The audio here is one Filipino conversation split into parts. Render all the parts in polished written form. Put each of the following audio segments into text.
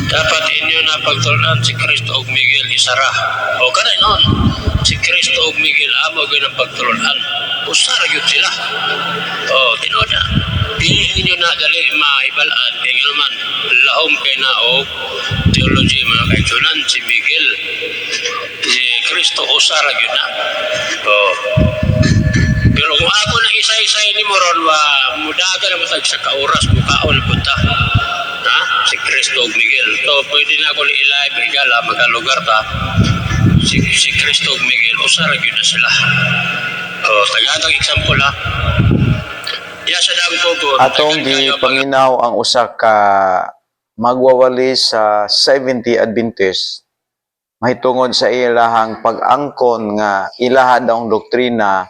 Dapat inyo na pagtulan si Kristo og Miguel isara. O kanay noon, si Kristo og Miguel amo gyud ang pagtulan. Usara gyud sila. O tinuod na. Dili ninyo na dali maibalaan kay man lahom kay na og theology mga kaigsunan si Miguel. Si Kristo usara gyud na. O pero kung ako na isa-isay ni Moron wa mudaga na matag sa kauras mukaon punta. Ha? Si Kristo ug Miguel. So pwede na ako i-live igala magalugar ta. Si Kristo ug Miguel usara gyud na sila. Tagatang example ha. Ya sa dami po atong gipaminaw ang usa ka magwawali sa 70 Adventist mahitungod sa ilahang pag-angkon nga ilaha daw doktrina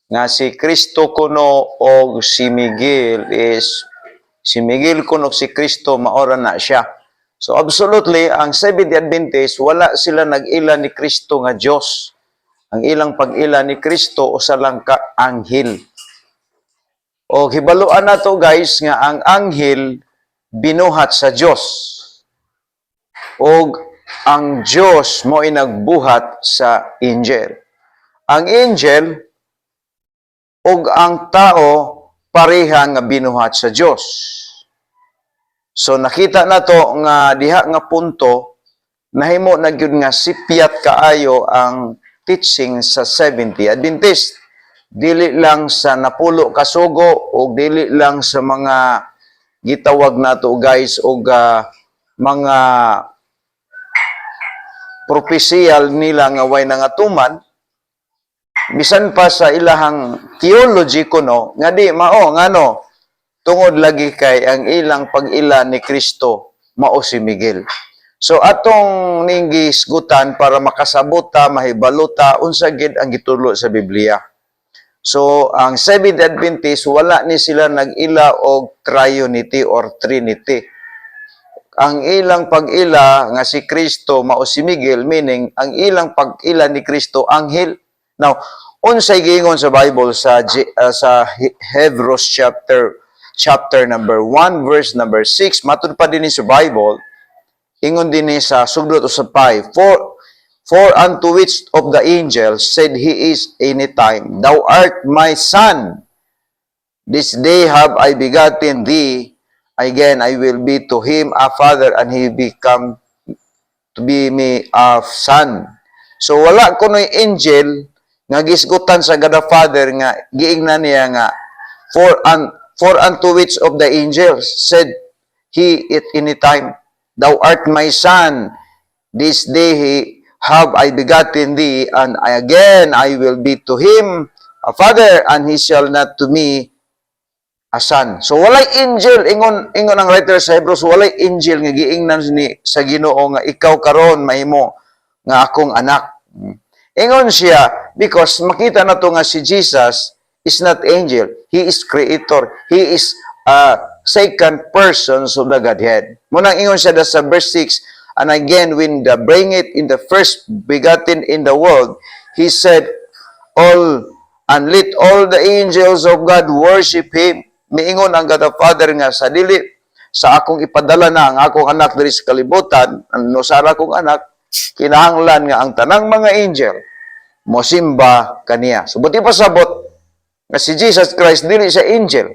nga si Kristo kuno o si Miguel kuno si Kristo maora na siya. So absolutely ang 70 Adventist wala sila nag-ila ni Kristo nga Dios. Ang ilang pag-ila ni Kristo usa lang ka anghel. O hibaluan na to guys nga ang anghel binuhat sa Dios. O ang Dios mo ay nagbuhat sa angel. Ang angel ug ang tao pareha nga binuhat sa Dios. So nakita na to nga diha nga punto nahimo na gyud nga sipyat kaayo ang teaching sa 70 Adventist. Dili lang sa napulo ka sugo o dili lang sa mga gitawag nato guys og mga propesiyal nila nga way nangatuman bisan pa sa ilahang theology kuno nga di mao ngano tungod lagi kay ang ilang pag-ila ni Kristo mao si Miguel. So atong ninggisgutan para makasabot ta mahibaluta unsa gid ang gitulo sa Biblia. So, ang Seventh Adventist, wala ni sila nag-ila og triunity or trinity. Ang ilang pag-ila nga si Kristo mao si Miguel, meaning ang ilang pag-ila ni Kristo anghel. Now, unsay giingon sa Bible sa Hebrews chapter number 1 verse number 6, matud pa din sa Bible, ingon din sa sugdot usab pay, For unto which of the angels said he is anytime, Thou art my son. This day have I begotten thee. Again I will be to him a father, and he become to be me a son. So wala kuno'y angel nga gisgutan sa God the Father nga giingnan niya nga for unto which of the angels said he at any time, Thou art my son. This day have I begotten thee, and again I will be to him a father, and he shall not to me a son. So walay angel, ingon ang writer sa Hebrews, walay angel nga giingnan ni sa Ginoo nga ikaw karon mahimo nga akong anak. Ingon siya because makita na to nga si Jesus is not angel, he is creator, he is second person of the Godhead. Munang ingon siya sa verse 6, and again, when the bring it in the first begotten in the world, he said, and let all the angels of God worship him. Miingon ang God the Father nga sa dili sa akong ipadala na ang akong anak diri sa kalibutan, no sa akong anak, kinahanglan nga ang tanang mga angel mosimba kaniya. So buti pasabot nga si Jesus Christ dili siya angel.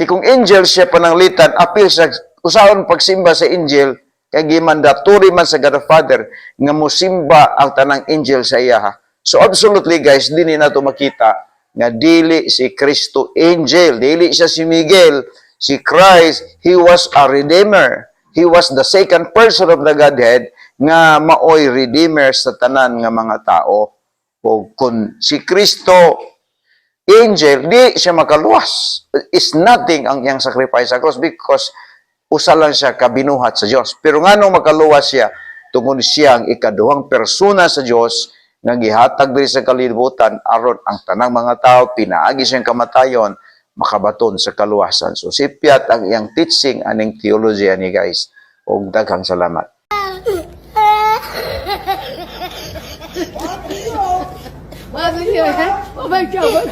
Kung angel siya pananglitan, apil sa usaon pagsimba sa angel kay gimandatory man sa God the Father nga mosimba ang tanang angel sa iya. So absolutely guys, dili na to makita nga dili si Kristo angel, dili siya si Miguel, si Christ, he was a redeemer. He was the second person of the Godhead nga maoy redeemer sa tanan nga mga tao. O kung si Kristo angel, di siya makaluwas. It's nothing ang iyang sacrifice sa cross because usa lang siya kabinuhat sa Dios. Pero nganong makaluwas siya tungod siya ang ikaduhang persona sa Dios nga gihatag diri sa kalibutan aron ang tanang mga tao pinaagi siyang kamatayon makabaton sa kaluwasan. So sipyat ang iyang teaching aning theology ani guys. Og daghang salamat. Oh my God,